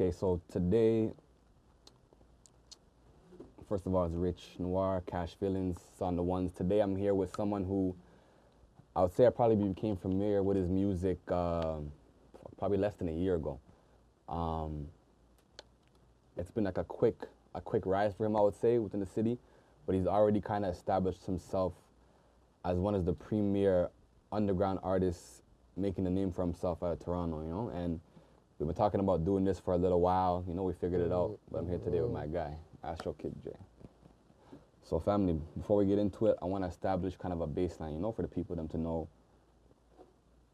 Okay, so today, first of all, it's Rich Noir, Cash Feelings on the ones. Today I'm here with someone who I would say I probably became familiar with his music probably less than a year ago. It's been like a quick rise for him, I would say, within the city, but he's already kind of established himself as one of the premier underground artists making a name for himself out of Toronto, you know? And we've been talking about doing this for a little while. You know, we figured it out, but I'm here today with my guy, ASTROKIDJAY. So family, before we get into it, I want to establish kind of a baseline, you know, for the people them to know.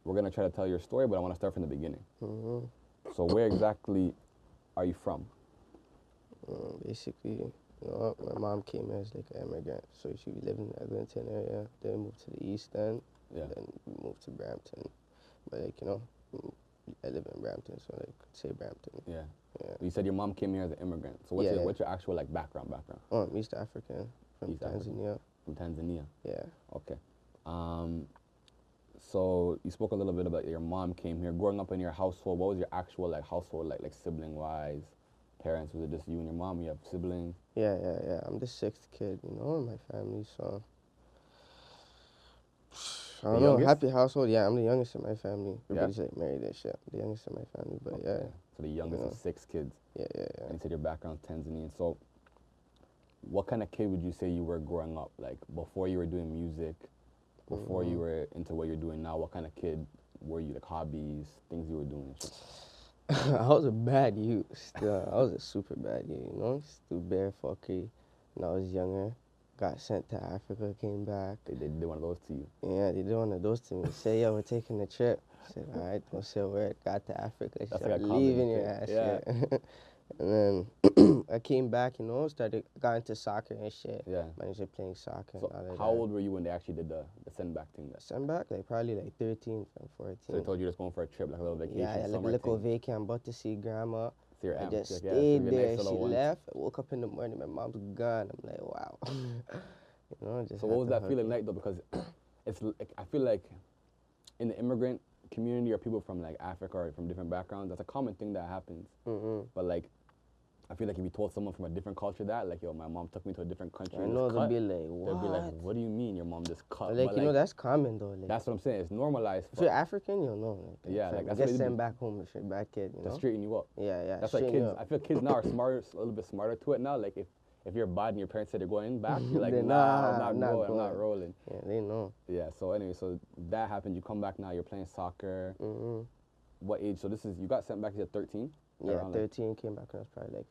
We're going to try to tell your story, but I want to start from the beginning. So where exactly are you from? Basically, you know, my mom came here as like an immigrant, so she lived in the Eglinton area, then we moved to the East End, then we moved to Brampton. But like, you know, I live in Brampton, so like, say Brampton. Yeah. You said your mom came here as an immigrant. So what's your actual like background? Oh, I'm East African, from East Tanzania. From Tanzania? Yeah. Okay. So you spoke a little bit about your mom came here. Growing up in your household, what was your actual like household like sibling-wise? Parents, was it just you and your mom? You have siblings? Yeah. I'm the sixth kid, you know, in my family, so I don't know, happy household. Yeah, I'm the youngest in my family. Everybody's like married and shit. The youngest in my family, but yeah. So the youngest of 6 kids. Yeah. And you said your background's Tanzanian. So what kind of kid would you say you were growing up? Like before you were doing music, before you were into what you're doing now, what kind of kid were you? Like hobbies, things you were doing and shit? I was a bad youth still. I was a super bad youth, you know? Still bare fuckery when I was younger. Got sent to Africa, came back. They did one of those to you? Yeah, they did one of those to me. Say, yo, we're taking a trip. I said, all right, don't say a word. Got to Africa. She said, leaving your ass. Yeah. And then I came back, you know, got into soccer and shit. Yeah. Managed playing soccer so and all of how old were you when they actually did the send back thing? Send back? Like probably like 13, 14. So they told you just going for a trip, like a little vacation, yeah, like a little vacation. I'm about to see grandma. So your I aunt, just like, stayed so there. nice She left. I woke up in the morning. My mom's gone. I'm like, wow. You know, just so what was that feeling like though? Because it's like, I feel like in the immigrant community or people from like Africa or from different backgrounds, that's a common thing that happens. But like, I feel like if you told someone from a different culture that, like, yo, my mom took me to a different country. I know, they'll be like, what? They'll be like, what do you mean your mom just cut? Like, you know, that's common though. Like, that's what I'm saying. It's normalized. If you're African, you'll know. Like, yeah, like that's what they sent back home if you're a bad kid, you know? To straighten you up. Yeah. That's like kids. I feel kids now are smarter, a little bit smarter to it now. Like if you're bad and your parents said they're going back, you're like, nah, I'm not rolling. Yeah, they know. Yeah, so anyway, so that happened. You come back now, you're playing soccer. What age? So you got sent back at 13? Yeah, around 13, came back when I was probably like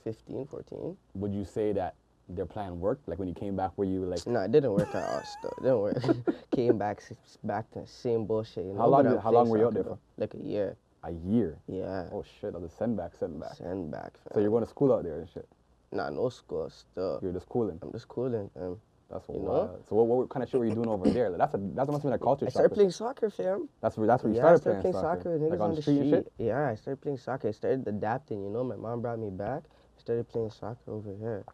15, 14. Would you say that their plan worked? Like when you came back, were you like... No, it didn't work at all still. It didn't work. Came back to the same bullshit, you know? How long were you out there for? Like a year. A year? Yeah. Oh shit, that was send back. Send back. Fam. So you're going to school out there and shit? Nah, no school still. You're just cooling? I'm just cooling, That's wild. So what kind of shit were you doing over there? Like, that must have been a culture shock. I started playing soccer, fam. That's where you started playing soccer. Like on the street and shit? Yeah, I started playing soccer. I started adapting, you know. My mom brought me back. I started playing soccer over here.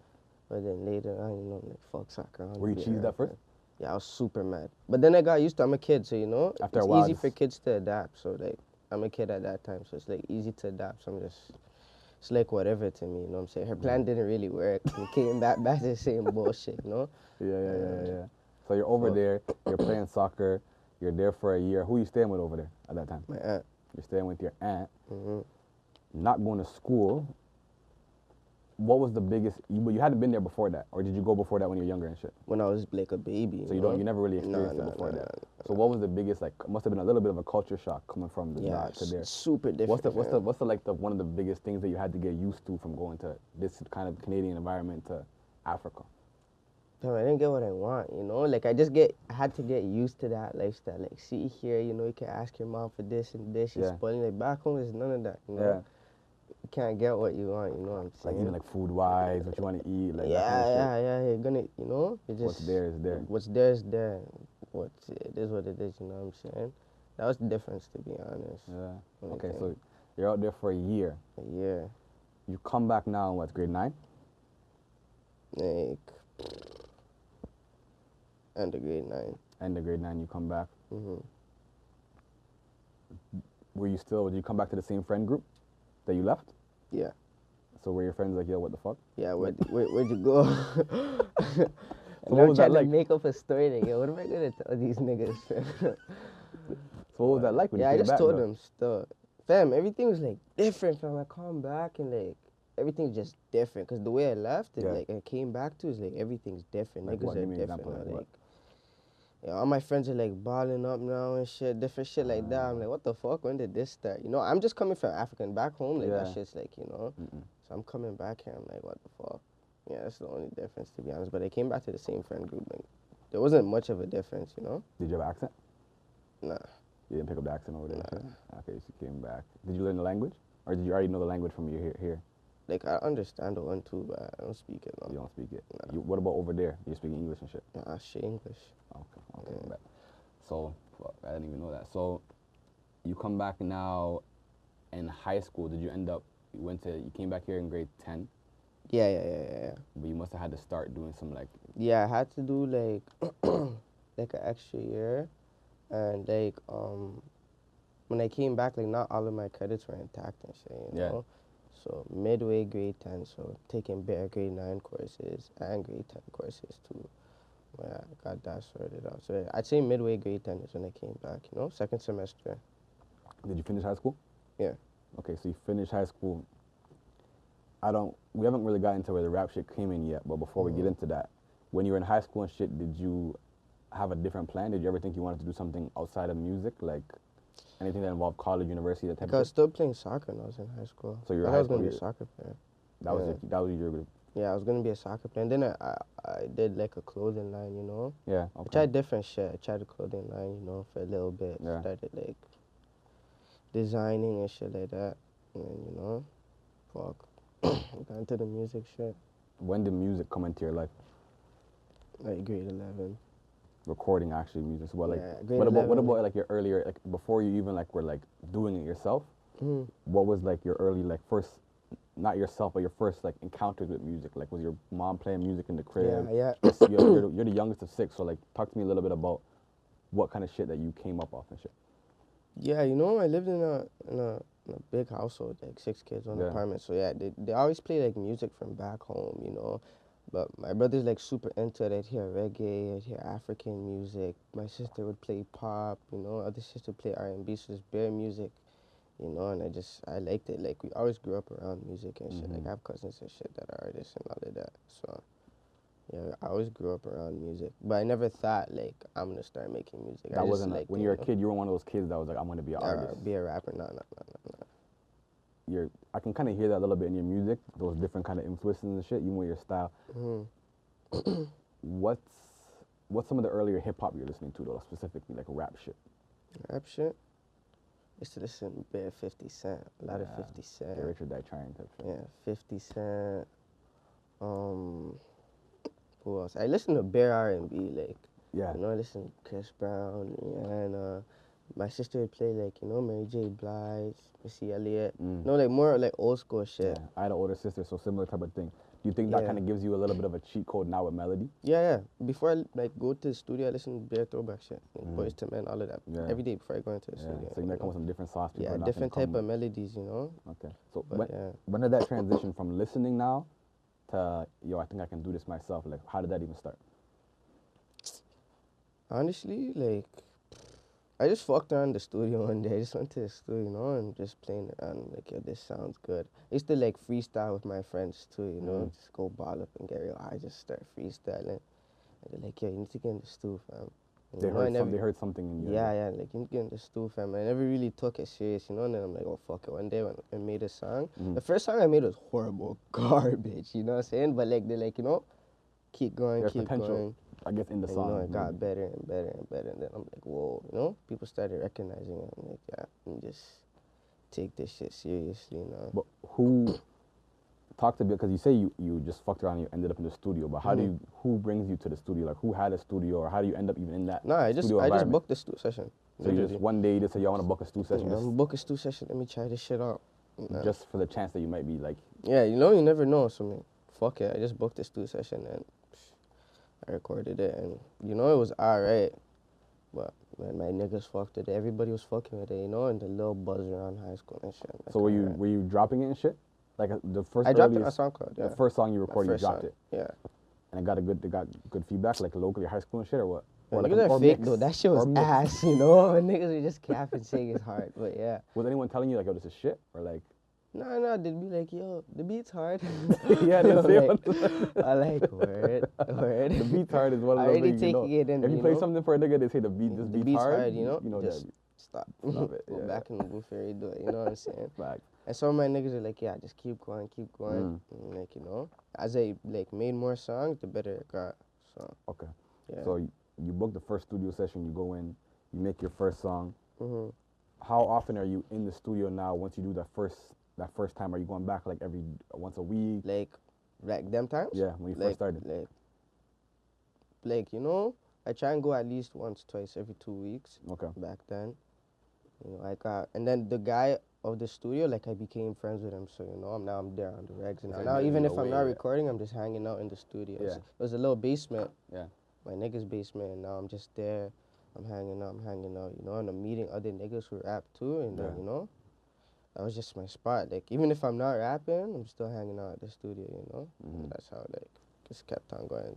But then later on, you know, like, fuck soccer. Were you cheesed at first? Yeah, I was super mad. But then I got used to it. I'm a kid, so, you know, After a while, easy for kids to adapt. So, like, I'm a kid at that time, so it's, like, easy to adapt. So it's like whatever to me, you know what I'm saying? Her plan didn't really work. We came back to the same bullshit, you know? Yeah. So you're over there, you're playing soccer, you're there for a year. Who are you staying with over there at that time? My aunt. You're staying with your aunt. Not going to school. What was the biggest, you hadn't been there before that, or did you go before that when you were younger and shit? When I was like a baby. So you never really experienced it before that. So what was the biggest, like, must have been a little bit of a culture shock coming from the to there. Super different. What's the one of the biggest things that you had to get used to from going to this kind of Canadian environment to Africa? I didn't get what I want, you know? Like, I had to get used to that lifestyle. Like, see here, you know, you can ask your mom for this and this. She's spoiling. Like, back home, there's none of that, you know? Yeah. You can't get what you want, you know what I'm saying? Like, even like food-wise, what you want to eat, like that kind of shit. You're gonna, you know? What's there is there. What's there is there. It is what it is, you know what I'm saying? That was the difference, to be honest. Yeah. Okay, so you're out there for a year. A year. You come back now in what, grade 9? Like, end of grade 9. End of grade 9, you come back. Did you come back to the same friend group? That you left? Yeah. So were your friends like, yo, what the fuck? Yeah, where'd you go? So And what I'm was that trying to like? make up a story like, yo, what am I gonna tell these niggas, fam? So what was that like when Yeah, you I came just back, told though? them stuff. Fam, everything was like different, fam. I come back and like everything's just different. Cause the way I left, it Yeah. like I came back to is like everything's different. Like Niggas what? are Give me an different example, now. like what? Like, yeah, all my friends are like balling up now and shit, different shit like that. I'm like, what the fuck? When did this start? You know, I'm just coming from African back home. Like Yeah. that shit's like, you know. So I'm coming back here. I'm like, what the fuck? Yeah, that's the only difference to be honest. But I came back to the same friend group. Like, there wasn't much of a difference, you know. Did you have an accent? Nah. You didn't pick up the accent over there? Okay, so you came back. Did you learn the language? Or did you already know the language from here? Like, I understand the one too, but I don't speak it. No. You don't speak it? Nah. What about over there? You speaking English and shit? Nah, shit English. Okay, bet. So, fuck, I didn't even know that. So, you come back now in high school. Did you end up, you came back here in grade 10, Yeah. but you must have had to start doing some like, Yeah, I had to do like like an extra year, and like when I came back, like not all of my credits were intact and shit, you know. So midway grade 10, so taking better grade 9 courses and grade 10 courses too. Yeah, I got that sorted out. So I'd say midway grade 10 is when I came back, you know, second semester. did you finish high school? Yeah. Okay, so you finished high school. We haven't really got into where the rap shit came in yet, but before we get into that, when you were in high school and shit, did you have a different plan? Did you ever think you wanted to do something outside of music, like anything that involved college, university, that type Like I was of shit? still playing soccer when I was in high school. So you were I high thought I was school, gonna be a soccer player. that was your Yeah, I was gonna be a soccer player. And then I did like a clothing line, you know. yeah. I Okay. tried different shit. I tried a clothing line, you know, for a little bit. Yeah. Started like designing and shit like that. And then, you know, fuck. Got into the music shit. When did music come into your life? Like grade 11. Recording actually music. So Yeah, grade what 11, about like your earlier, like before you even like were like doing it yourself? What was like your early like first, not yourself, but your first like encounters with music? Like was your mom playing music in the crib? Yeah. Yes, you're the youngest of 6, so like talk to me a little bit about what kind of shit that you came up off and shit. Yeah, you know, I lived in a big household, like 6 kids, one apartment. So yeah, they always play like music from back home, you know. But my brother's like super into it. I'd hear reggae, I'd hear African music. My sister would play pop, you know. Other sister would play R&B, so just bare music, you know. And I liked it. Like we always grew up around music and shit. Like I have cousins and shit that are artists and all of that. So yeah, I always grew up around music, but I never thought like I'm gonna start making music. That wasn't like when you were a kid. You were one of those kids that was like, I'm gonna be an artist. Be a rapper. No. I can kind of hear that a little bit in your music, those different kind of influences and shit, even with your style. What's some of the earlier hip hop you're listening to though, specifically like rap shit? Rap shit? I used to listen to bare 50 Cent, a lot of 50 Cent. Get Rich or Die Trying type shit. Yeah, 50 Cent. Who else? I listen to bare R&B, like, Yeah. you know, I listen to Chris Brown, and my sister would play, like, you know, Mary J. Blige, Missy Elliott. No, like, more, like, old school shit. Yeah. I had an older sister, so similar type of thing. Do you think that kind of gives you a little bit of a cheat code now with melody? Yeah. Before I, like, go to the studio, I listen to bare throwback shit. Like, Boys to Men, all of that. Yeah. Every day before I go into the studio. So you might come with some different sauce. Yeah, different type of melodies, you know? Okay. So But, when did that transition from listening now to, yo, I think I can do this myself? Like, how did that even start? Honestly, like, I just fucked around the studio one day. I just went to the studio, you know, and just playing it and like, yo, this sounds good. I used to like freestyle with my friends too, you know, just go ball up and get real high, just start freestyling. And they're like, yo, you need to get in the stew, fam. And, They heard something in you. Yeah, like, you need to get in the stew, fam. I never really took it serious, you know, and then I'm like, oh, fuck it. One day when I made a song, the first song I made was horrible, garbage, you know what I'm saying? But like, they're like, you know, keep going, There's keep potential, going. I guess, in the And, song. you know, it got better and better and better. And then I'm like, whoa, you know? People started recognizing it. I'm like, yeah, and just take this shit seriously, you know? But who, talk to me, because you say you just fucked around and you ended up in the studio, but who brings you to the studio? Like, who had a studio, or how do you end up even in that I just booked the stew session. So you just, one day you just say, yo, I want to book a stew session. Yeah, I'm book a stew session, let me try this shit out. Just for the chance that you might be like... Yeah, you know, you never know. So, like, fuck it, I just booked the stew session and I recorded it, and you know it was alright, but Man, my niggas fucked with it. Everybody was fucking with it, you know, and the little buzz around high school and shit. So were you dropping it and shit? Like the first I dropped it on SoundCloud, yeah. The first song you recorded, you dropped song. it. Yeah. And it got good feedback, like locally high school and shit, or what? Or like niggas are fake though. That shit was ass, you know. Niggas were just capping, saying it's hard, but yeah. Was anyone telling you like, yo, this is shit, or like? No, they'd be like, yo, the beat's hard. Yeah, they say I like word. The beat's hard is one of those things, you know. If you play something for a nigga, they say the beat's hard, you know. You know just stop. Stop it. Go back in the booth and redo it. You know what I'm saying? Back. And some of my niggas are like, yeah, just keep going. And like, you know, as I like made more songs, the better it got. So. Okay. Yeah. So you book the first studio session, you go in, you make your first song. Mm-hmm. How often are you in the studio now? Once you do that first time, are you going back like once a week? Like them times? Yeah, when you first started. Like you know, I try and go at least once, twice every 2 weeks. Okay. Back then, you know, and then the guy of the studio, like I became friends with him, so you know, I'm there on the regs and now even if I'm not recording, I'm just hanging out in the studio. Yeah. It was a little basement. Yeah. My nigga's basement, and now I'm just there. I'm hanging out, you know, and I'm meeting other niggas who rap too, and then, you know, that was just my spot. Like, even if I'm not rapping, I'm still hanging out at the studio, you know? And that's how, like, just kept on going.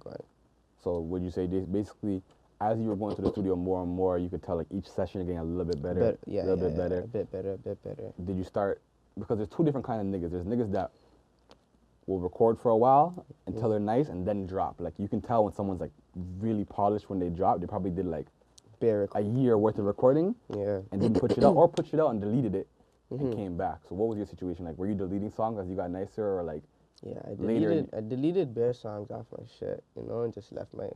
So would you say basically, as you were going to the studio more and more, you could tell, like, each session getting a little bit better, a bit better? A bit better. Did you start, because there's two different kind of niggas. There's niggas that will record for a while until they're nice and then drop. Like, you can tell when someone's, like, really polished when they drop. They probably did, like, a year worth of recording and didn't put it out, or put it out and deleted it and came back. So what was your situation like? Were you deleting songs as you got nicer, or like I deleted bare songs off my shit, you know, and just left my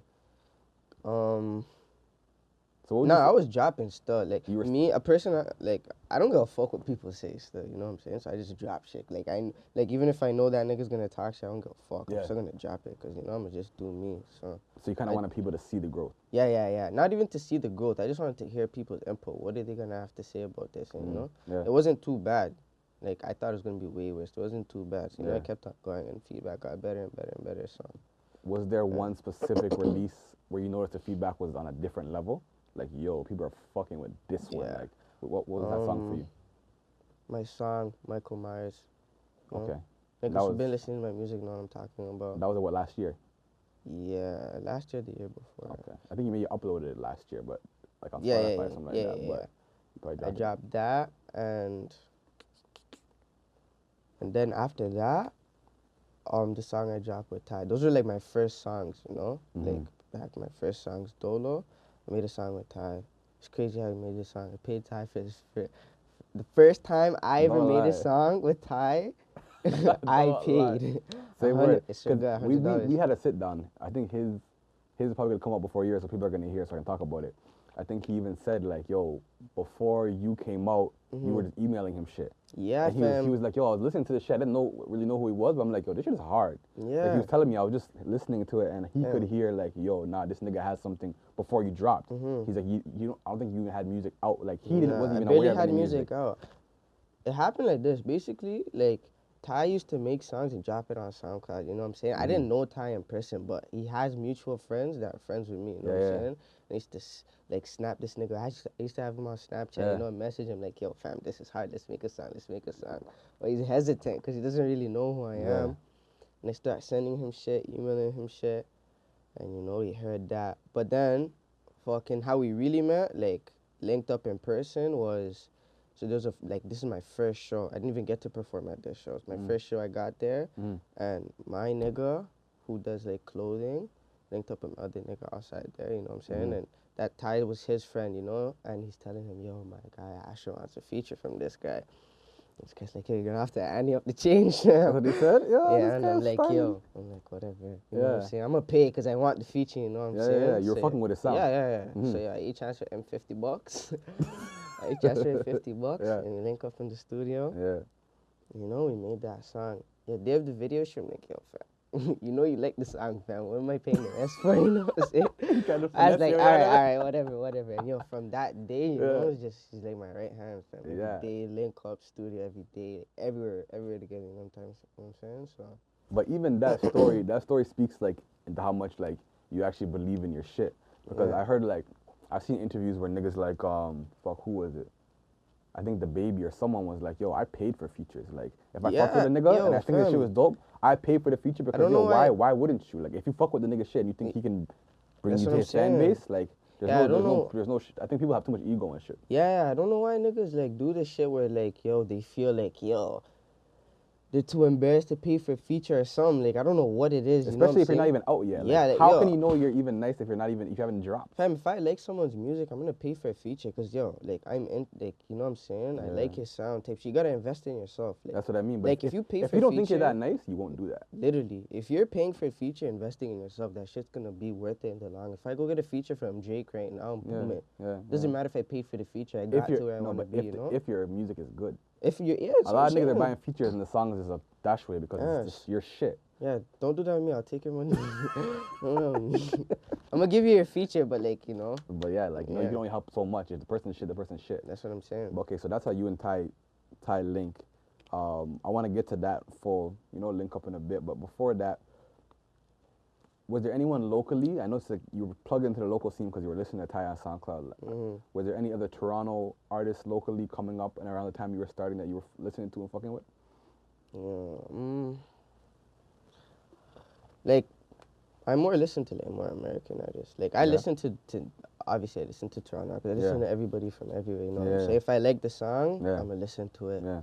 I was dropping still. Like me, a person like I don't give a fuck what people say still, you know what I'm saying? So I just drop shit. Like even if I know that nigga's gonna talk shit, I don't give a fuck. I'm still gonna drop it because, you know, I'm gonna just do me. So you kind of wanted people to see the growth. Yeah. Not even to see the growth. I just wanted to hear people's input. What are they gonna have to say about this? And, you know, it wasn't too bad. Like I thought it was gonna be way worse. It wasn't too bad. So, you know, I kept on going, and feedback got better and better and better. So was there one specific release where you noticed the feedback was on a different level? Like, yo, people are fucking with this one. Like, what was that song for you? My song, Michael Myers. Okay. Niggas who've been listening to my music know what I'm talking about. That was what, last year? Yeah, last year, the year before. Okay. I think you uploaded it last year, but like on Spotify or something like that. But I dropped that, and then after that, the song I dropped with Ty. Those were like my first songs, you know? Like back my first songs, Dolo. I made a song with Ty. It's crazy how I made this song. I paid Ty for this. The first time I ever made a song with Ty, I paid. Say word. We $100. had a sit down. I think his is probably gonna come up before yours, so people are gonna hear, so I can talk about it. I think he even said like, yo, before you came out, you were just emailing him shit. Yeah, and he was like, yo, I was listening to this shit. I didn't really know who he was, but I'm like, yo, this shit is hard. Yeah. Like, he was telling me, I was just listening to it, and he could hear like, yo, nah, this nigga has something before you dropped. He's like, I don't think you had music out. Like wasn't even aware of any music out. It happened like this. Basically, like, Ty used to make songs and drop it on SoundCloud, you know what I'm saying? I didn't know Ty in person, but he has mutual friends that are friends with me, you know what I'm saying? And I used to, like, snap this nigga. I used to have him on Snapchat, you know, and message him, like, yo, fam, this is hard, let's make a song. But he's hesitant, because he doesn't really know who I am. And I start sending him shit, emailing him shit, and, you know, he heard that. But then, fucking how we really met, like, linked up in person was... So there's this is my first show. I didn't even get to perform at this show. It's my first show I got there. And my nigga, who does like clothing, linked up with other nigga outside there, you know what I'm saying? And that Ty was his friend, you know? And he's telling him, yo, my guy Asher wants a feature from this guy. This guy's like, yo, you're gonna have to ante up the change. That's what he said? Yeah, and I'm like, yo. I'm like, whatever. You know what I'm saying? I'm gonna pay because I want the feature, you know what I'm saying? Yeah, you're fucking with his sound. Yeah. So yeah, each answer him $50. I just paid $50 and we link up in the studio. Yeah. You know, we made that song. Yeah, they have the video shoot. I'm like, yo, fam, you know you like the song, fam. What am I paying the rest for? You know what I'm saying? I was like, all right, whatever. And yo, from that day, you know, it's just, she's like my right hand, fam. Every day, link up, studio every day, everywhere together, you know what I'm saying? So. But even that story speaks like into how much like you actually believe in your shit. Because I I've seen interviews where niggas like, fuck, who was it? I think the baby or someone was like, yo, I paid for features. Like, if I fuck with a nigga and I think this shit was dope, I paid for the feature because, yo, why wouldn't you? Like, if you fuck with the nigga shit and you think he can bring you to his fan base, like, there's no I think people have too much ego and shit. Yeah, I don't know why niggas, like, do this shit where, like, yo, they feel like, yo, they're too embarrassed to pay for a feature or something. Like, I don't know what it is. Especially if you're not even out yet. Yeah, like, how can you know you're even nice if you haven't dropped? Fam, if I like someone's music, I'm gonna pay for a feature because, yo, like, I'm in, like, you know what I'm saying? I like his sound type. So you gotta invest in yourself. Like, that's what I mean. But like, if you pay for a feature, if you don't think you're that nice, you won't do that. Literally, if you're paying for a feature, investing in yourself, that shit's gonna be worth it in the long. If I go get a feature from Drake right now, boom it. Doesn't matter if I pay for the feature. I got to where I want to be. You know, if your music is good. If you a lot of niggas are buying features and the songs is a dash way because it's just your shit. Yeah, don't do that with me. I'll take your money. I'm gonna give you your feature, but like, you know. But yeah, like, you know, you can only help so much. If the person's shit, the person's shit. That's what I'm saying. But okay, so that's how you and Ty link. I want to get to that full, you know, link up in a bit. But before that, was there anyone locally? I noticed like you were plugged into the local scene because you were listening to Ty on SoundCloud. Was there any other Toronto artists locally coming up and around the time you were starting that you were listening to and fucking with? Like, I more listen to like more American artists. Like, I listen to obviously I listen to Toronto because I listen to everybody from everywhere. You know what I'm saying? If I like the song, I'm gonna listen to it. Yeah.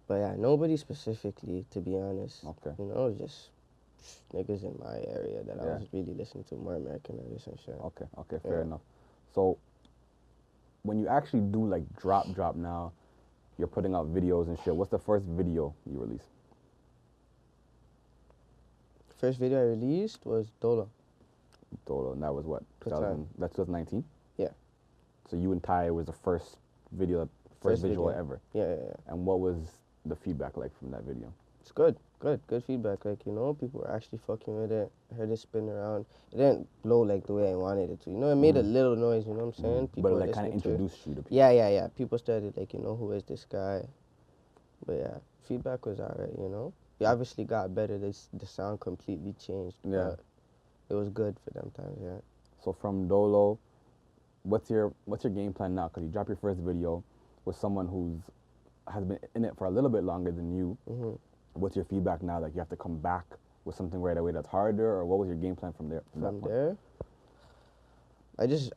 But yeah, nobody specifically, to be honest. Okay. You know, just niggas in my area that I was really listening to, more American artists and shit. Okay, fair enough. So, when you actually do like drop now, you're putting out videos and shit. What's the first video you released? First video I released was Dolo. And that was what? That's 2019? Yeah. So you and Ty was the first visual ever? Yeah. And what was the feedback like from that video? It's good feedback. Like, you know, people were actually fucking with it. I heard it spin around. It didn't blow like the way I wanted it to. You know, it made a little noise, you know what I'm saying? People but it like kind of introduced you to people. Yeah. People started like, you know, who is this guy? But yeah, feedback was alright, you know? It obviously got better. The sound completely changed. Yeah. But it was good for them times, yeah. So from Dolo, what's your game plan now? Because you dropped your first video with someone has been in it for a little bit longer than you. What's your feedback now? Like, you have to come back with something right away that's harder, or what was your game plan from there? From there,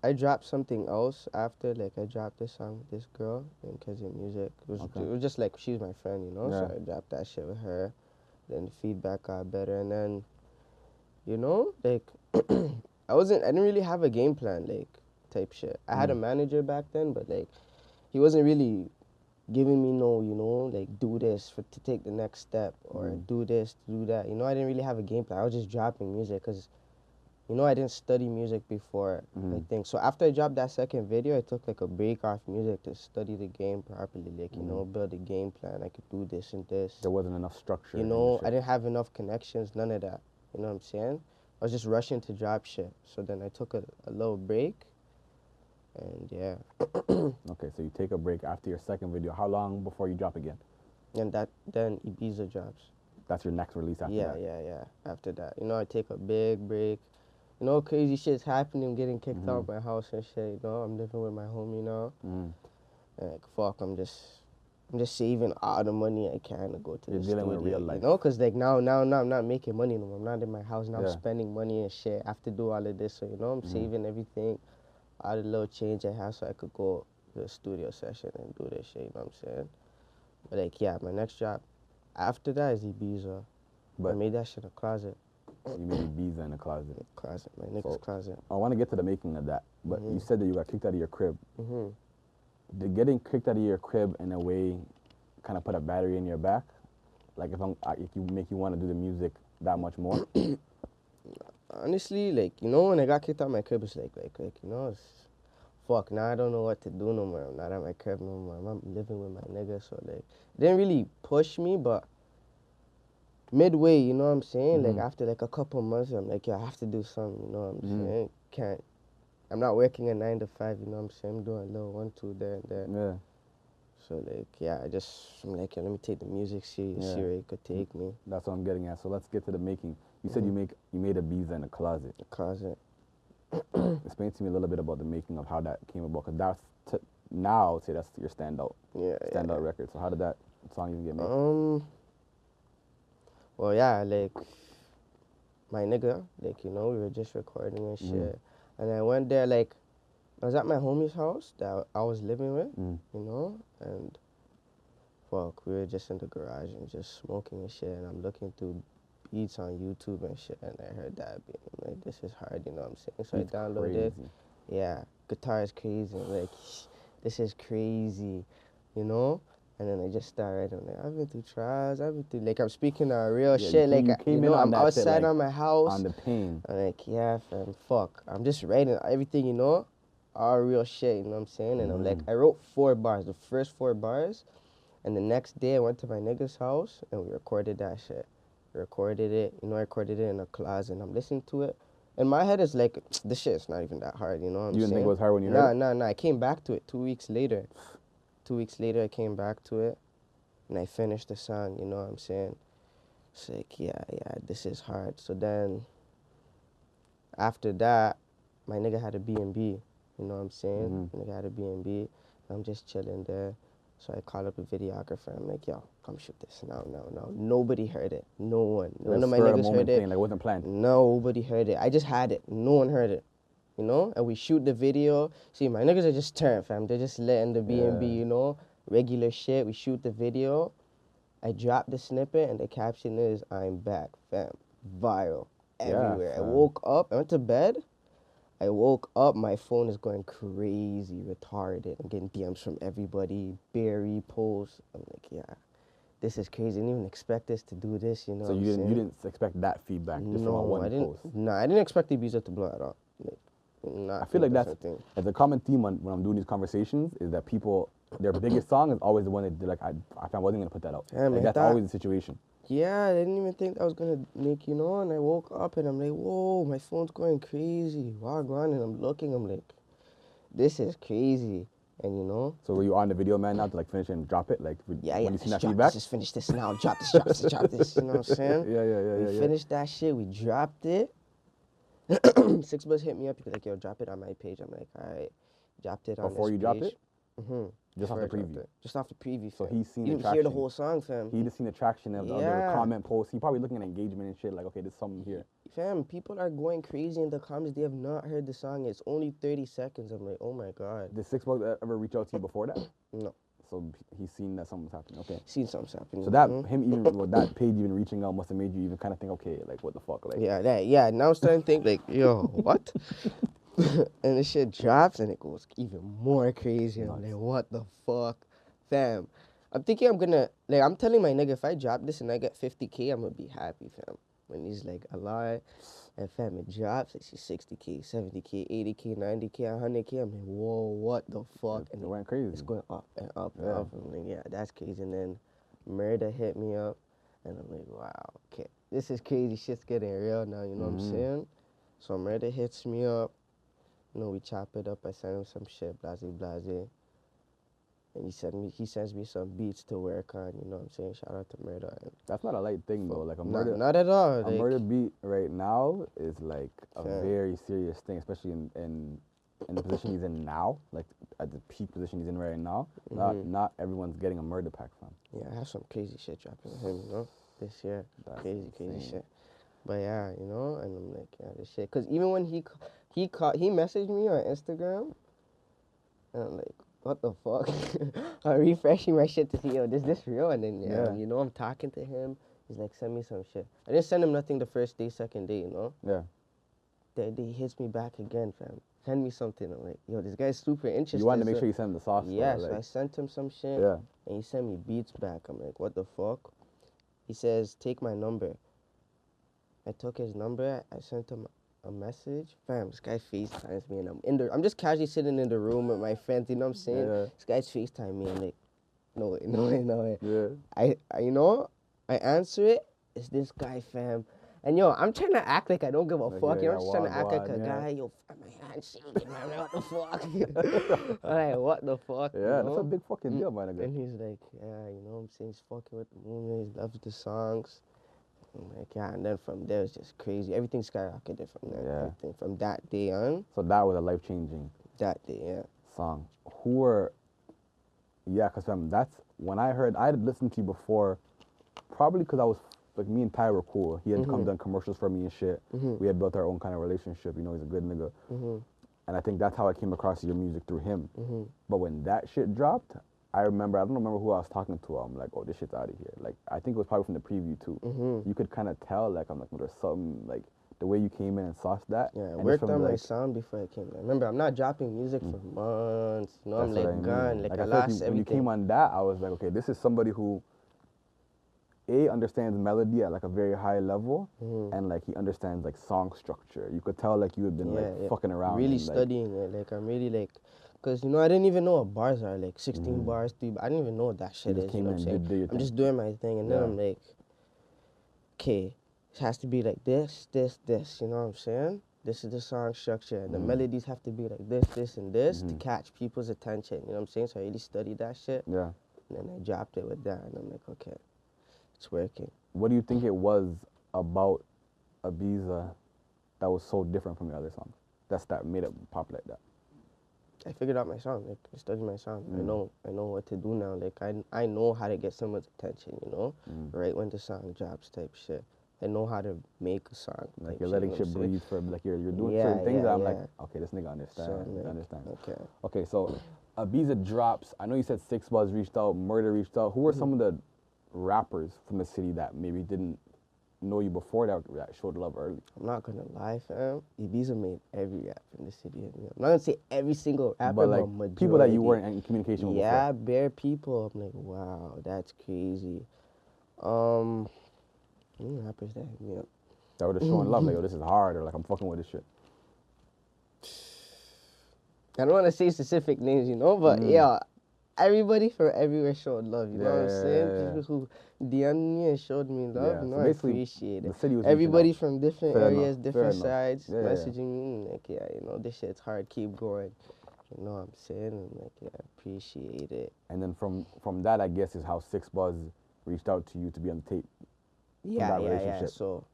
I dropped something else after. Like, I dropped this song with this girl in Kazim Music. It was just like, she's my friend, you know. So I dropped that shit with her. Then the feedback got better, and then, you know, like, I didn't really have a game plan, like, type shit. I had a manager back then, but like, he wasn't really giving me no, you know, like, do this to take the next step, or do this, do that. You know, I didn't really have a game plan. I was just dropping music because, you know, I didn't study music before, I think. So after I dropped that second video, I took like a break off music to study the game properly, like, you know, build a game plan. I could do this and this. There wasn't enough structure. You know, I didn't have enough connections, none of that. You know what I'm saying? I was just rushing to drop shit. So then I took a little break, and yeah. Okay, so you take a break after your second video. How long before you drop again? And then Ibiza drops. That's your next release after that? Yeah. After that. You know, I take a big break. You know, crazy shit's happening. I'm getting kicked out of my house and shit. You know, I'm living with my homie now. Like, fuck, I'm just saving all the money I can to go to the studio. You're dealing with real life. You know, because like now I'm not making money no more. I'm not in my house now. I'm spending money and shit. I have to do all of this. So, you know, I'm saving everything, all the little change I have so I could go to a studio session and do this shit. You know what I'm saying? But like, yeah, my next job after that is Ibiza. But I made that shit in a closet. You made Ibiza in a closet? Closet, my nigga's closet. I want to get to the making of that, but you said that you got kicked out of your crib. Did getting kicked out of your crib in a way kind of put a battery in your back? Like, if you make you want to do the music that much more? Honestly, like, you know, when I got kicked out of my crib, it's like, you know, it's, fuck, now I don't know what to do no more. I'm not at my crib no more. I'm living with my nigga, so, like, it didn't really push me, but midway, you know what I'm saying? Like, after, like, a couple months, I'm like, yeah, I have to do something, you know what I'm saying? I'm not working a 9 to 5, you know what I'm saying? I'm doing a little 1, 2 there and there. Yeah. So, like, yeah, I'm like, yeah, let me take the music serious, see where it could take me. That's what I'm getting at. So let's get to the making. You said you made Ibiza in a closet. A closet. Explain to me a little bit about the making of how that came about, because now say that's your standout record. So how did that song even get made? Well, yeah, like my nigga, like, you know, we were just recording and shit, and I went there, like, I was at my homie's house that I was living with, you know, and fuck, we were just in the garage and just smoking and shit, and I'm looking through beats on YouTube and shit, and I heard that beat. I'm like, this is hard, you know what I'm saying? So Beats I downloaded it. Yeah, guitar is crazy. I'm like, this is crazy, you know? And then I just started writing. Like, I've been through trials. I've been through, like, I'm speaking real shit. You Like, came you in know, on I'm that outside shit, like, on my house. on the pain. I'm like, yeah, fam, fuck. I'm just writing everything, you know? All real shit, you know what I'm saying? And I'm like, I wrote 4 bars, the first 4 bars. And the next day I went to my nigga's house and we recorded that shit. Recorded it, you know, I recorded it in a closet and I'm listening to it. In my head, it's like, this shit is not even that hard, you know what I'm saying? You didn't think it was hard when you heard it? Nah. I came back to it 2 weeks later. 2 weeks later, I came back to it and I finished the song, you know what I'm saying? It's like, yeah, this is hard. So then, after that, my nigga had a B&B, you know what I'm saying? My nigga had a B&B, I'm just chilling there. So I called up a videographer. I'm like, yo, come shoot this. No. Nobody heard it. No one. None of my niggas heard it. Thing, like, it wasn't planned. Nobody heard it. I just had it. No one heard it. You know? And we shoot the video. See, my niggas are just turned, fam. They're just letting the B&B, you know? Regular shit. We shoot the video. I dropped the snippet, and the caption is, I'm back, fam. Viral. Everywhere. I woke up. I went to bed. I woke up, my phone is going crazy, retarded. I'm getting DMs from everybody, Barry, posts. I'm like, yeah, this is crazy. I didn't even expect this to do this, you know. So you didn't expect that feedback just from one post? No, I didn't expect Ibiza to blow at all. Like, I feel like that's a common theme when I'm doing these conversations, is that people, their biggest song is always the one that they're like, I wasn't gonna put that out. Like, that's always the situation. Yeah, I didn't even think I was gonna make, you know, and I woke up and I'm like, whoa, my phone's going crazy. Wagwan, and I'm looking, I'm like, this is crazy. And you know. So were you on the video, man, now to like finish it and drop it? Like, when you seen that feedback? feedback? Just finish this now, drop this, you know what I'm saying? Yeah. We finished that shit, we dropped it. 6 Buzz hit me up, he was like, yo, drop it on my page. I'm like, all right, dropped it on Before you dropped it? Just off the preview. Just off the preview. So he's seen the traction. You didn't hear the whole song, fam. He just seen the traction of the other comment posts. He probably looking at engagement and shit. Like, okay, there's something here. Fam, people are going crazy in the comments. They have not heard the song. It's only 30 seconds. I'm like, oh my god. Did 6 Buzz ever reach out to you before that? No. So he's seen that something's happening. Okay. Seen something's happening. So that that page even reaching out must have made you even kind of think, okay, like, what the fuck, like. Yeah. Now I'm starting to think like, yo, what? And the shit drops and it goes even more crazy. I'm like, what the fuck? Fam, I'm thinking I'm gonna, like, I'm telling my nigga, if I drop this and I get 50K, I'm gonna be happy, fam. When he's like, a lie, and fam, it drops, I see 60K, 70K, 80K, 90K, 100K. I'm like, whoa, what the fuck? And it went crazy. It's going up and up and up. I'm like, yeah, that's crazy. And then Murder hit me up, and I'm like, wow, okay, this is crazy. Shit's getting real now, you know what I'm saying? So Murder hits me up. You know, we chop it up. I send him some shit, blase. And he sends me some beats to work on, you know what I'm saying? Shout out to Murder. That's not a light thing, though. Like, not at all. A Murder beat right now is like a very serious thing, especially in the position he's in now, like at the peak position he's in right now. Not everyone's getting a Murder pack, fam. Yeah, I have some crazy shit dropping with him, you know, this year. That's crazy shit. But yeah, you know, and I'm like, yeah, this shit. Because even when he messaged me on Instagram, and I'm like, what the fuck? I'm refreshing my shit to see, yo, is this real? And then, you know, I'm talking to him. He's like, send me some shit. I didn't send him nothing the first day, second day, you know? Yeah. Third day, he hits me back again, fam. Send me something. I'm like, yo, this guy's super interested. You wanted to make sure you send him the sauce. Yeah, so I sent him some shit. Yeah. And he sent me beats back. I'm like, what the fuck? He says, take my number. I took his number. I sent him a message. Fam, this guy FaceTimes me, and I'm just casually sitting in the room with my friends, you know what I'm saying? Yeah. This guy's FaceTime me. I'm like, no way. Yeah. I you know, I answer it. It's this guy, fam. And yo, I'm trying to act like I don't give a fuck. I'm just trying to act like a guy. Yo, my hand's shaking, man. What the fuck? I'm like, what the fuck? Yeah, you know? that's a big fucking deal, man. And he's like, yeah, you know what I'm saying? He's fucking with the movement. He loves the songs. I'm like, yeah, and then from there it's just crazy. Everything skyrocketed from there. Yeah. Everything from that day on. So that was a life-changing That day, yeah. song. Who were, yeah, because that's when I had listened to you before, probably because I was, like, me and Ty were cool. He had come done commercials for me and shit. We had built our own kind of relationship. You know, he's a good nigga. And I think that's how I came across your music, through him. But when that shit dropped, I don't remember who I was talking to. I'm like, oh, this shit's out of here. Like, I think it was probably from the preview too. You could kind of tell, like, I'm like, well, there's something, like, the way you came in and sauced that. Yeah, I and worked on my sound before I came there. Remember, I'm not dropping music for months. You know, I'm like gone. Like I lost everything. When you came on that, I was like, okay, this is somebody who understands melody at like a very high level, and like he understands like song structure. You could tell like you had been fucking around, really and, studying it. Like I'm really like, cause you know I didn't even know what bars are, like 16 bars, 3. I didn't even know what that shit is. You know what I'm saying? I'm just doing my thing, and then I'm like, okay, it has to be like this, this, this. You know what I'm saying? This is the song structure, and the melodies have to be like this, this, and this to catch people's attention. You know what I'm saying? So I really studied that shit. Yeah. And then I dropped it with that, and I'm like, okay. It's working. What do you think it was about Ibiza that was so different from the other songs? That made it pop like that? I figured out my song. Like I studied my song. I know what to do now. Like I know how to get someone's attention. You know, right when the song drops, type shit. I know how to make a song. Like you're letting shit breathe for like you're doing certain things that I'm like, okay, this nigga understands. So, understands. Okay. Okay, so Ibiza drops. I know you said 6 Buzz reached out, Murder reached out. Who were some of the rappers from the city that maybe didn't know you before that showed love early? I'm not gonna lie, fam. Ibiza made every rap in the city. I'm not gonna say every single rapper, but like majority. People that you weren't in communication with before. Yeah, bare people. I'm like, wow, that's crazy. Any rappers that hit me up that were just showing love, like, yo, this is hard, or like I'm fucking with this shit. I don't want to say specific names, you know, but yeah. Everybody from everywhere showed love, you know what I'm saying? People who DM'd me and showed me love, you know, so I appreciate it. Everybody from different areas, different sides, messaging me, like, yeah, you know, this shit's hard, keep going. You know what I'm saying? And like, yeah, I appreciate it. And then from that, I guess, is how 6 Buzz reached out to you to be on the tape. Yeah. So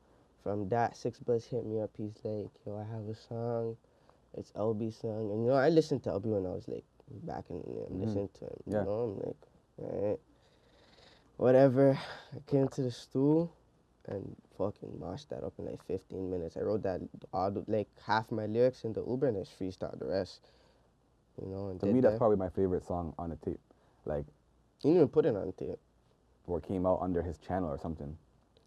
from that, 6 Buzz hit me up. He's like, yo, I have a song. It's LB song. And, you know, I listened to LB when I was like, back in the day, I'm listening to him, you know, I'm like, alright, whatever. I came to the stool and fucking mashed that up in like 15 minutes. I wrote that, like half my lyrics in the Uber and just freestyled the rest, you know. And to me, that's probably my favorite song on the tape. Like, you didn't even put it on the tape. Or it came out under his channel or something.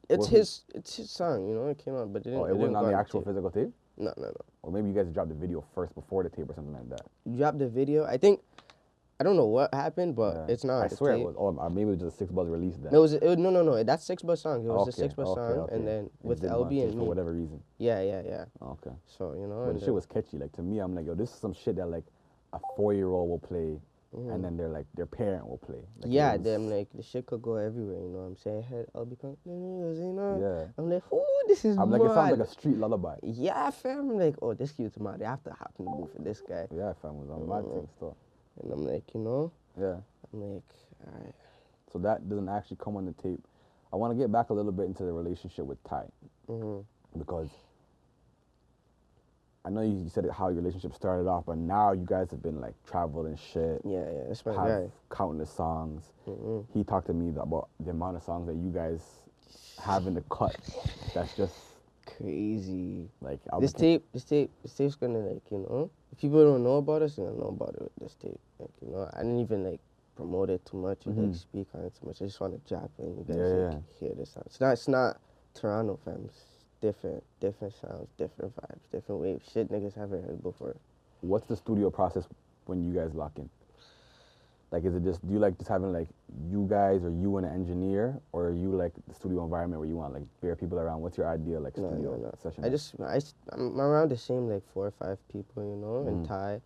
It's his song, you know, it came out, but it didn't. Oh, it wasn't on the actual physical tape? No. Or maybe you guys dropped the video first before the tape or something like that. You dropped the video. I don't know what happened, but it's not. I swear it was. Oh, maybe it was just 6 Buzz released that. No, no. That's 6 Buzz song. It was a 6 Buzz song, and then with LB and me. For whatever reason. Yeah. Okay. So, you know. But the shit was catchy. Like, to me, I'm like, yo, this is some shit that like a 4-year-old will play, and then their parent will play. Like, them like the shit could go everywhere. You know what I'm saying? I heard LB come, you know. I'm like, ooh, this is I'm mad. like, it sounds like a street lullaby. Yeah, fam. I'm like, oh, this cute's mad. I have to hop in the booth for this guy. Yeah, fam, was on mad thing still. And I'm like, you know. Yeah. I'm like, all right. So that doesn't actually come on the tape. I want to get back a little bit into the relationship with Ty. Because I know you said how your relationship started off, but now you guys have been like traveled and shit. Yeah, that's my guy. Countless songs. He talked to me about the amount of songs that you guys have in the cut. That's just crazy. Like, this tape's gonna, like, you know, if people don't know about us, they don't know about it with this tape. Like, you know, I didn't even like promote it too much, like speak on it too much. I just want to drop it and you guys like, hear this sound. It's not Toronto, fam. It's different sounds, different vibes, different waves. Shit niggas haven't heard before. What's the studio process when you guys lock in? Like, is it just, do you like just having like you guys or you and an engineer, or are you like the studio environment where you want like bare people around? What's your ideal like studio session? I'm around the same like 4 or 5 people, you know, and Thai,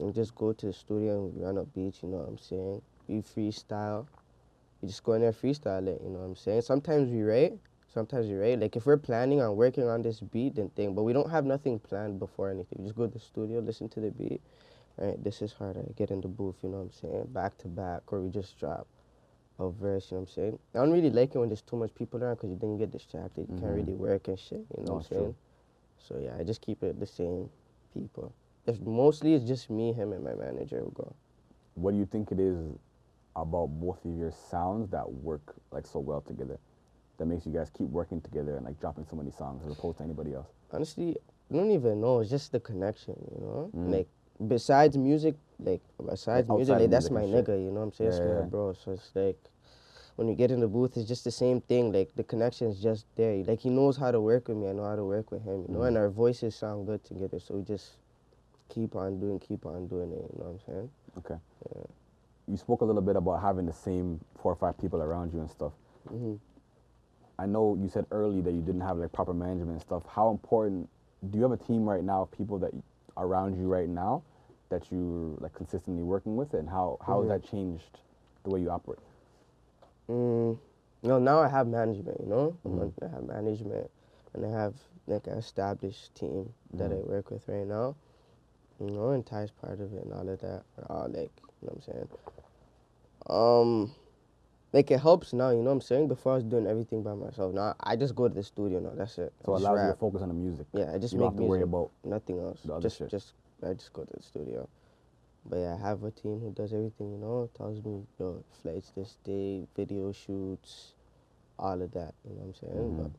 and just go to the studio and we run up beats, you know what I'm saying? We freestyle. You just go in there freestyle it, you know what I'm saying? Sometimes we write. Like, if we're planning on working on this beat, then thing, but we don't have nothing planned before anything. We just go to the studio, listen to the beat. All right, this is hard. I get in the booth, you know what I'm saying? Back to back, or we just drop. a verse, you know what I'm saying? I don't really like it when there's too much people around because then you get distracted. You can't really work and shit, you know what I'm saying? So yeah, I just keep it the same people. Mostly it's just me, him, and my manager who go. What do you think it is about both of your sounds that work like so well together, that makes you guys keep working together and like dropping so many songs as opposed to anybody else? Honestly, I don't even know. It's just the connection, you know? Like, besides music, like, that's my nigga, you know what I'm saying? It's my bro. So it's like, when we get in the booth, it's just the same thing. Like, the connection is just there. Like, he knows how to work with me. I know how to work with him, you know? And our voices sound good together. So we just keep on doing it, you know what I'm saying? Okay. Yeah. You spoke a little bit about having the same 4 or 5 people around you and stuff. I know you said early that you didn't have like proper management and stuff. How important, do you have a team right now of people that are around you right now that you're like consistently working with, and how has that changed the way you operate? No, now I have management, you know? I have management, and I have like an established team that I work with right now. You know, and Ty's part of it and all of that. All like, you know what I'm saying? Like, it helps now, you know what I'm saying? Before I was doing everything by myself. Now I just go to the studio now, that's it. So it allows you to focus on the music. Yeah, I just you make don't have to worry about nothing else. The other shit. I just go to the studio. But yeah, I have a team who does everything, you know, tells me, yo, flights this day, video shoots, all of that, you know what I'm saying? But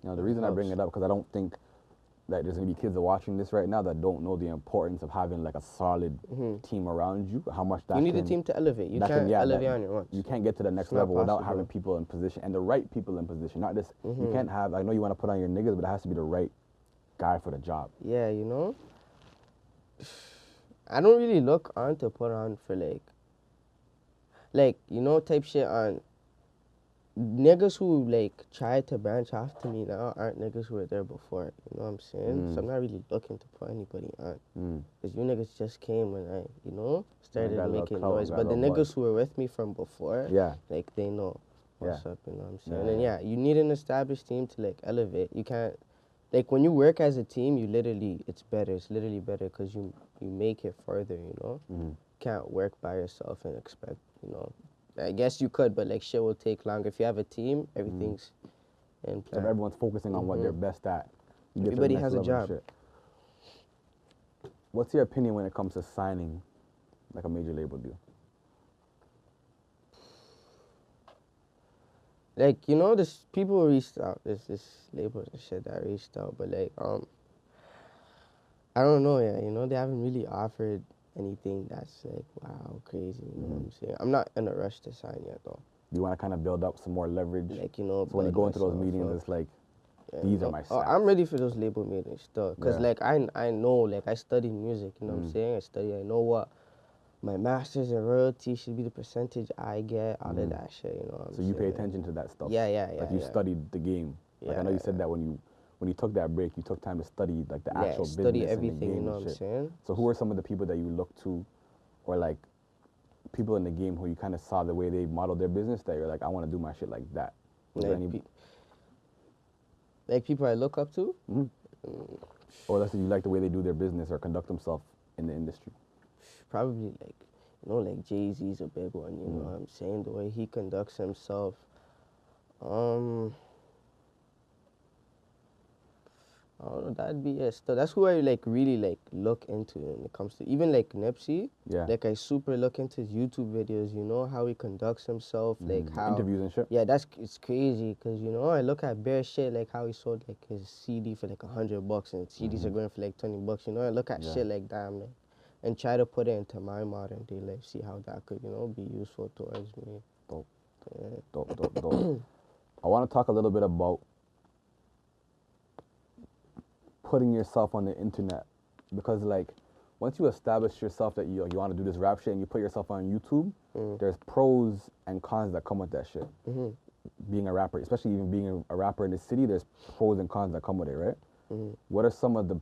now the reason I bring it up, because I don't think that there's gonna be kids watching this right now that don't know the importance of having like a solid team around you. How much that you need a team to elevate. You can't elevate on your own. You can't get to the next level without having people in position, and the right people in position. Not this. You can't have. I know you want to put on your niggas, but it has to be the right guy for the job. Yeah, you know. I don't really look on to put on for like you know, type shit on. Niggas who like try to branch off to me now aren't niggas who were there before. You know what I'm saying? So I'm not really looking to put anybody on. Because you niggas just came when I, you know, started making noise. But the niggas who were with me from before, like, they know what's up, you know what I'm saying? And yeah, you need an established team to like elevate. You can't, like, when you work as a team, you literally, it's better. It's literally better because you make it further, you know? You can't work by yourself and expect, you know. I guess you could, but like shit will take longer. If you have a team, everything's in plan. So everyone's focusing on what they're best at. Everybody has a job. What's your opinion when it comes to signing like a major label deal? Like, you know, this people reached out. There's this labels and shit that reached out, but like I don't know yet. You know, they haven't really offered anything that's like, wow, crazy, you know what I'm saying? I'm not in a rush to sign yet, though. You want to kind of build up some more leverage? Like, you know, so when you go into those meetings, it's like, these are my stats. I'm ready for those label meetings still. Because, like, I know, like, I studied music, you know what I'm saying? I know what my masters and royalty should be, the percentage I get, all of that shit, you know what I'm saying? So you pay attention to that stuff? Yeah. Like, you studied the game. Like, I know you said that when you took that break, you took time to study like the actual business study everything, and the game, you know what I'm saying? So who are some of the people that you look to, or like people in the game who you kind of saw the way they modeled their business that you're like, I want to do my shit like that? Like people I look up to? Or let's say you like the way they do their business or conduct themselves in the industry? Probably like, you know, like Jay-Z's a big one, you know what I'm saying? The way he conducts himself. I don't know, that'd be it. So that's who I like really like look into when it comes to even like Nipsey. Yeah. Like I super look into his YouTube videos, you know, how he conducts himself, like how interviews and shit. Yeah, it's crazy because you know I look at bare shit like how he sold like his CD for like $100 and CDs are going for like $20. You know, I look at shit like that, man, and try to put it into my modern day life, see how that could, you know, be useful towards me. Dope. Yeah. Dope. I want to talk a little bit about putting yourself on the internet, because like once you establish yourself that you want to do this rap shit and you put yourself on YouTube, there's pros and cons that come with that shit. Being a rapper, especially even being a rapper in the city, there's pros and cons that come with it, right? What are some of the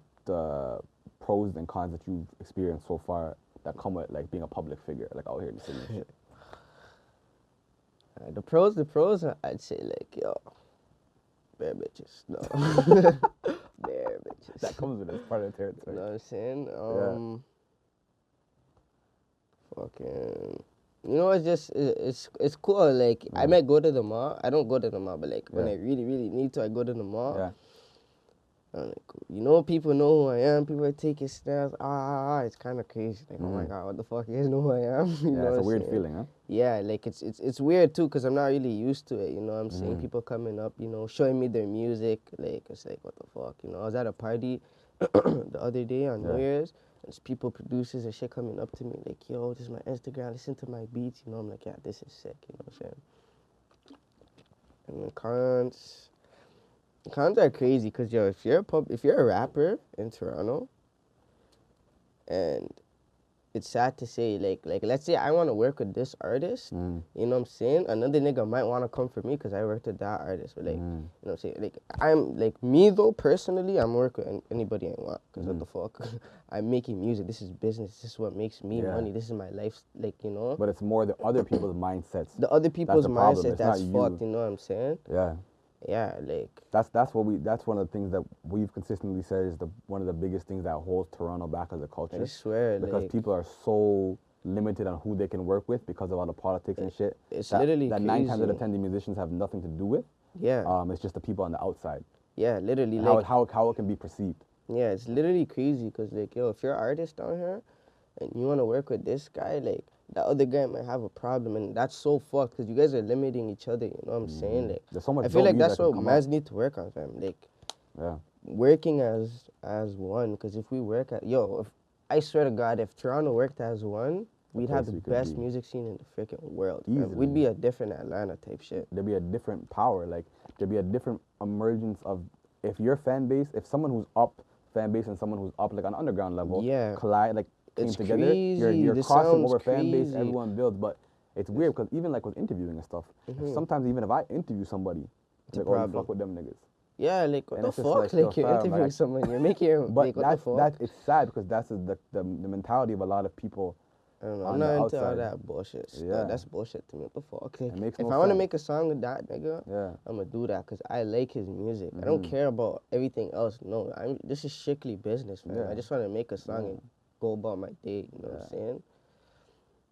pros and cons that you've experienced so far that come with like being a public figure, like out here in the city and shit? The pros, I'd say like, yo, bare bitches, no. Bare bitches. That comes with it, it's part of the territory. You know what I'm saying? Fucking, You know, it's just it's cool. Like I might go to the mall. I don't go to the mall, but like when I really need to, I go to the mall. Yeah. And like, you know, people know who I am. People are taking snaps. It's kind of crazy. Like, oh my god, what the fuck? You guys know who I am? You know it's a weird saying? feeling, huh? Yeah, like it's weird too, cause I'm not really used to it. You know, I'm seeing people coming up, you know, showing me their music. Like it's like, what the fuck? You know, I was at a party the other day on New Year's. There's people, producers and shit coming up to me like, yo, this is my Instagram, listen to my beats, you know. I'm like, yeah, this is sick, you know what I'm saying? And then cons are crazy, cause yo, if you're a rapper in Toronto, and it's sad to say, like let's say I want to work with this artist, you know what I'm saying? Another nigga might want to come for me because I worked with that artist, but like, you know what I'm saying? Like I'm like me though personally, I'm working with anybody I want, cause what the fuck, I'm making music. This is business. This is what makes me money. This is my life, like, you know. But it's more the other people's mindsets. The other people's mindset that's not fucked. You You know what I'm saying? Yeah. Yeah, like that's one of the things that we've consistently said is one of the biggest things that holds Toronto back as a culture. I swear, because like, people are so limited on who they can work with because of all the politics and shit. It's literally that crazy. 9 times out of 10 the musicians have nothing to do with. Yeah. It's just the people on the outside. Yeah, literally. And like how it can be perceived. Yeah, it's literally crazy because like, yo, if you're an artist down here and you want to work with this guy, like that other guy might have a problem, and that's so fucked because you guys are limiting each other. You know what I'm saying? Like, there's so much. I feel like that's what mans need to work on, fam. Like, working as one. Because if we work at if I swear to God, if Toronto worked as one, we'd have the best music scene in the freaking world. We'd be a different Atlanta type shit. There'd be a different power. Like there'd be a different emergence of if your fan base, if someone who's up fan base and someone who's up like on underground level collide like. Came together, crazy. You're crossing over fan base, everyone builds, but it's weird because even like with interviewing and stuff, sometimes even if I interview somebody, it's like, oh, you fuck with them niggas. Yeah, like what the fuck? Like you're interviewing someone, you're making your but like, what the fuck? It's sad because that's the mentality of a lot of people. I don't know. I'm not into all that bullshit. Yeah, that's bullshit to me. What the fuck? Like, if I want to make a song with that nigga, I'm gonna do that because I like his music. I don't care about everything else. No, this is strictly business, man. I just want to make a song and go about my day, you know what I'm saying?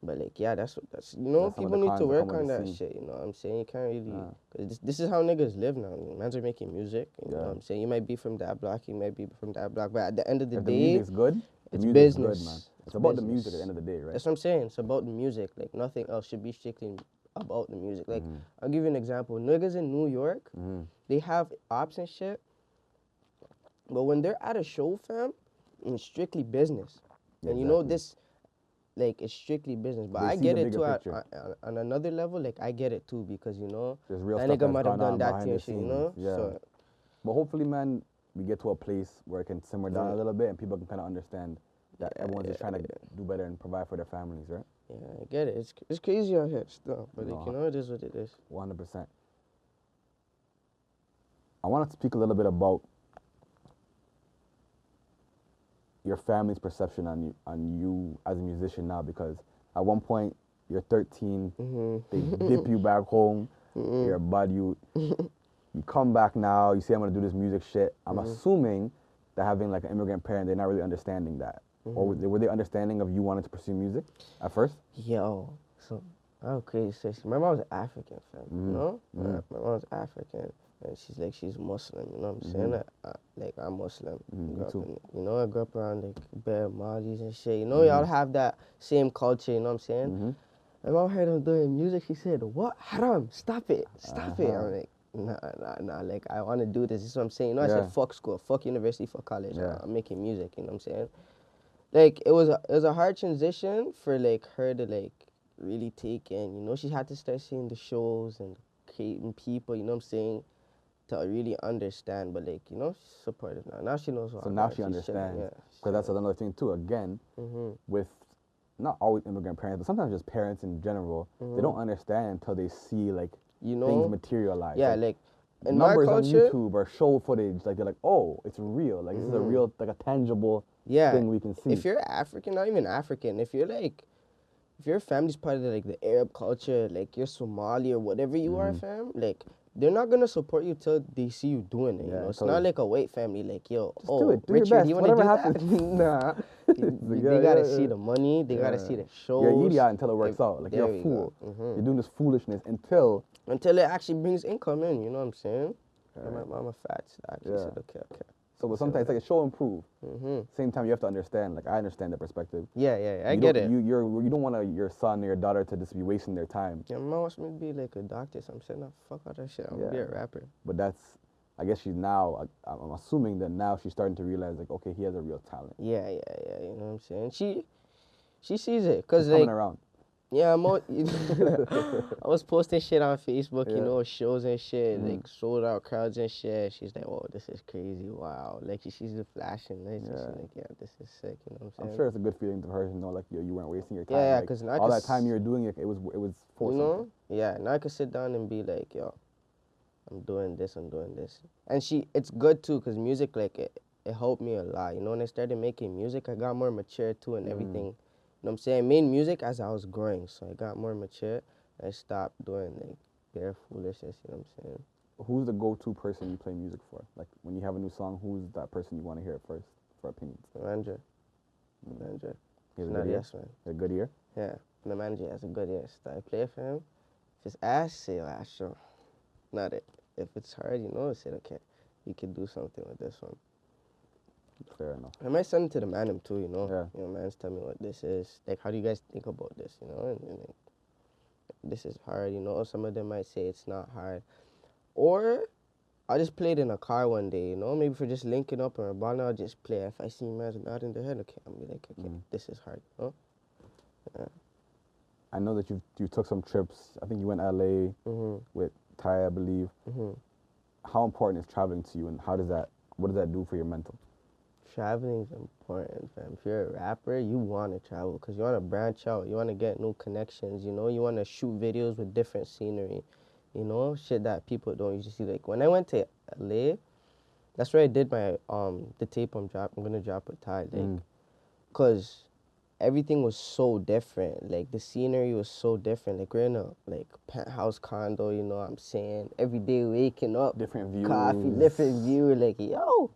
But like, that's you know, people need to work on that shit, you know what I'm saying? You can't really, cause this is how niggas live now. Mans are making music, you know what I'm saying? You might be from that block, you might be from that block, but at the end of the day, the music's good, it's business. Good, man. It's about the music at the end of the day, right? That's what I'm saying. It's about the music. Like nothing else should be strictly about the music. Like I'll give you an example. Niggas in New York, they have ops and shit, but when they're at a show, fam, it's strictly business. And you know this, like it's strictly business. But I get it too on another level. Like I get it too because you know that nigga might have done that to your shit. You know. Yeah. So, but hopefully, man, we get to a place where it can simmer down a little bit and people can kind of understand that everyone's just trying to do better and provide for their families, right? Yeah, I get it. It's crazy out here still, but like, you know, it is what it is. 100%. I want to speak a little bit about your family's perception on you as a musician now, because at one point you're 13, they dip you back home, you're a bad youth, you come back now, you say I'm gonna do this music shit. I'm assuming that having like an immigrant parent, they're not really understanding that. Or were they understanding of you wanting to pursue music at first? Yo, so okay, so my mom's African, fam, you know? My mom's African. And she's Muslim, you know what I'm saying? Like, I'm Muslim. You know, I grew up around, like, Bear Malis and shit. You know, y'all have that same culture, you know what I'm saying? My mom heard him doing music. She said, what? Haram, stop it. Stop it. I'm like, nah. Like, I want to do this. This is what I'm saying. You know, I said, fuck school, fuck university, fuck college. I'm making music, you know what I'm saying? Like, it was a hard transition for, like, her to, like, really take in. You know, she had to start seeing the shows and creating people, you know what I'm saying? To really understand, but like, you know, she's supportive now. Now she knows what So now she understands. Because that's another thing too. Again, with not always immigrant parents, but sometimes just parents in general, they don't understand until they see like things materialize. Yeah, like in numbers my culture, on YouTube or show footage, like they're like, oh, it's real. Like this is a real, like a tangible thing we can see. If you're African, not even African, if your family's part of like the Arab culture, like you're Somali or whatever you are, fam, like they're not gonna support you till they see you doing it. Yeah, You know, it's totally. not like a white family. Like, yo, Just oh, do it. Do Richard, your best. you wanna Whatever do happens. that? Nah, Like, they gotta see the money. They gotta yeah. see the You're an shows. idiot until it works out. Like, you're There a you fool. go. You're doing this foolishness until. Until it actually brings income in. You know what I'm saying? And my Right. mama fat stack. He Yeah. said, okay. So, but sometimes like a show and prove. Mm-hmm. Same time, you have to understand. Like, I understand the perspective. Yeah, I You get don't- it. You don't want your son or your daughter to just be wasting their time. Yeah, my mom wants me to be like a doctor, so I'm saying, no, fuck all that shit. I'm gonna be a rapper. But that's, I guess she's now. I'm assuming that now she's starting to realize like, okay, he has a real talent. Yeah. You know what I'm saying? She sees it, cause He's like, coming around. yeah, I was posting shit on Facebook, you Yeah. know, shows and shit, like sold out crowds and shit. She's like, oh, this is crazy, wow. Like she sees the flashing lights and she's like, yeah, this is sick, you know what I'm saying? I'm sure it's a good feeling to her to know like you weren't wasting your time. Yeah, like, 'cause now all that 'cause- time you were doing it, it was for You something. know? Yeah, now I can sit down and be like, yo, I'm doing this. And it's good too, because music, like, it helped me a lot. You know, when I started making music, I got more mature too and everything. You know what I'm saying? I made music as I was growing, so I got more mature. I stopped doing, like, bare foolishness, you know what I'm saying? Who's the go-to person you play music for? Like, when you have a new song, who's that person you want to hear it first for opinions? The manager. He has It's a not good ear? yes, man. A good ear? Yeah, the manager has a good ear. So I play for him. If it's ass, say ass, sure. Not it. If it's hard, you know, say, okay, you can do something with this one. Fair enough. I might send it to the man too, you know. Yeah. You know, man's tell me what this is. Like, how do you guys think about this, you know? And like, this is hard, you know. Or some of them might say it's not hard. Or I just played in a car one day, you know. Maybe for just linking up or a ball, I'll just play. If I see man's not in the head, okay, I'm be like, okay, this is hard, you know. Yeah. I know that you took some trips. I think you went LA with Ty, I believe. How important is traveling to you, and what does that do for your mental? Traveling is important, fam. If you're a rapper, you want to travel because you want to branch out. You want to get new connections, you know. You want to shoot videos with different scenery, you know, shit that people don't usually see. Like, when I went to LA, that's where I did my, the tape I'm going to drop with Ty, like, because everything was so different. Like, the scenery was so different. Like, we're in a, like, penthouse condo, you know what I'm saying? Every day waking up. Different views. Coffee, different view. Like, yo,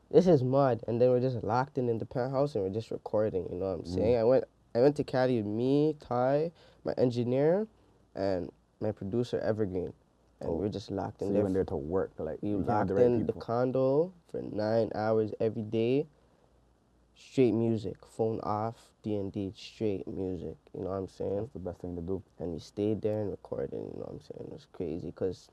this is mud. And then we're just locked in the penthouse and we're just recording, you know what I'm saying? I went to Cali with me, Ty, my engineer, and my producer, Evergreen. And we're just locked in So there. you went there to work. Like, We you can't locked direct in the people. condo for 9 hours every day. Straight music, phone off, D&D, straight music, you know what I'm saying? That's the best thing to do. And we stayed there and recorded, you know what I'm saying? It was crazy, because,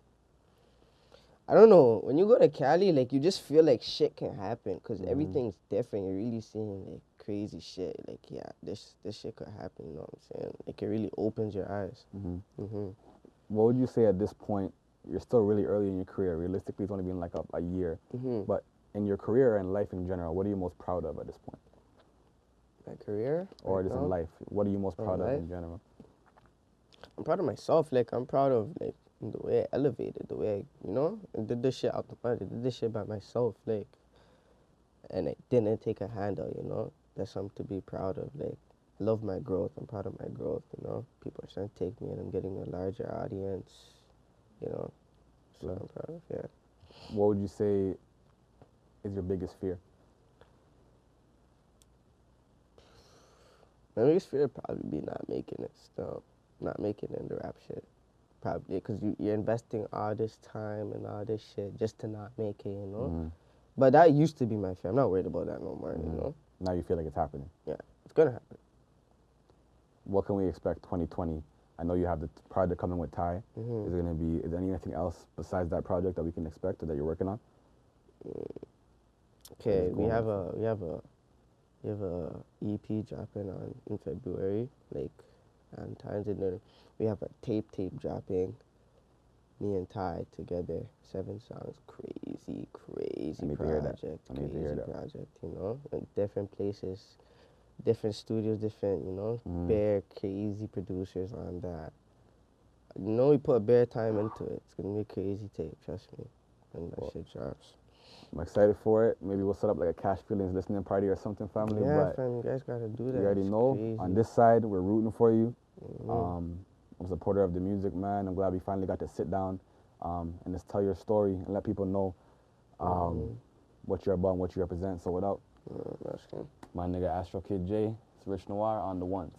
I don't know, when you go to Cali, like, you just feel like shit can happen, because everything's different. You're really seeing, like, crazy shit. Like, yeah, this shit could happen, you know what I'm saying? Like, it really opens your eyes. What would you say at this point? You're still really early in your career. Realistically, it's only been like a year. But in your career and life in general, what are you most proud of at this point? My career? Or right just now? in life? What are you most proud of life? in general? I'm proud of myself. Like, I'm proud of, like, the way I elevated, the way I, you know, I did this shit out the mud. I did this shit by myself, like, and I didn't take a handout, you know. That's something to be proud of. Like, I love my growth. I'm proud of my growth, you know. People are starting to take me and I'm getting a larger audience, you know. So I'm proud of, yeah. What would you say is your biggest fear? My biggest fear would probably be not making it still. Not making it in the rap shit. Probably, because you're investing all this time and all this shit just to not make it, you know? But that used to be my fear. I'm not worried about that no more, you know? Now you feel like it's happening. Yeah, it's gonna happen. What can we expect 2020? I know you have the project coming with Ty. Is there anything else besides that project that we can expect or that you're working on? Okay, we have a EP dropping in February, like, and times in there. We have a tape dropping. Me and Ty together, 7 songs. Crazy I need to hear that. project. I need to hear that. Project, you know, in different places, different studios, different, you know, bare crazy producers on that. You know, we put bare time into it. It's gonna be a crazy tape, trust me. And that shit drops. I'm excited for it. Maybe we'll set up like a Cash Feelings listening party or something, family. Yeah, but fam, you guys gotta do that. you already It's know. crazy. On this side, we're rooting for you. I'm a supporter of the music, man. I'm glad we finally got to sit down and just tell your story and let people know what you're about and what you represent. So without That's good. my nigga AstroKidJay, it's Rich Noir on the ones.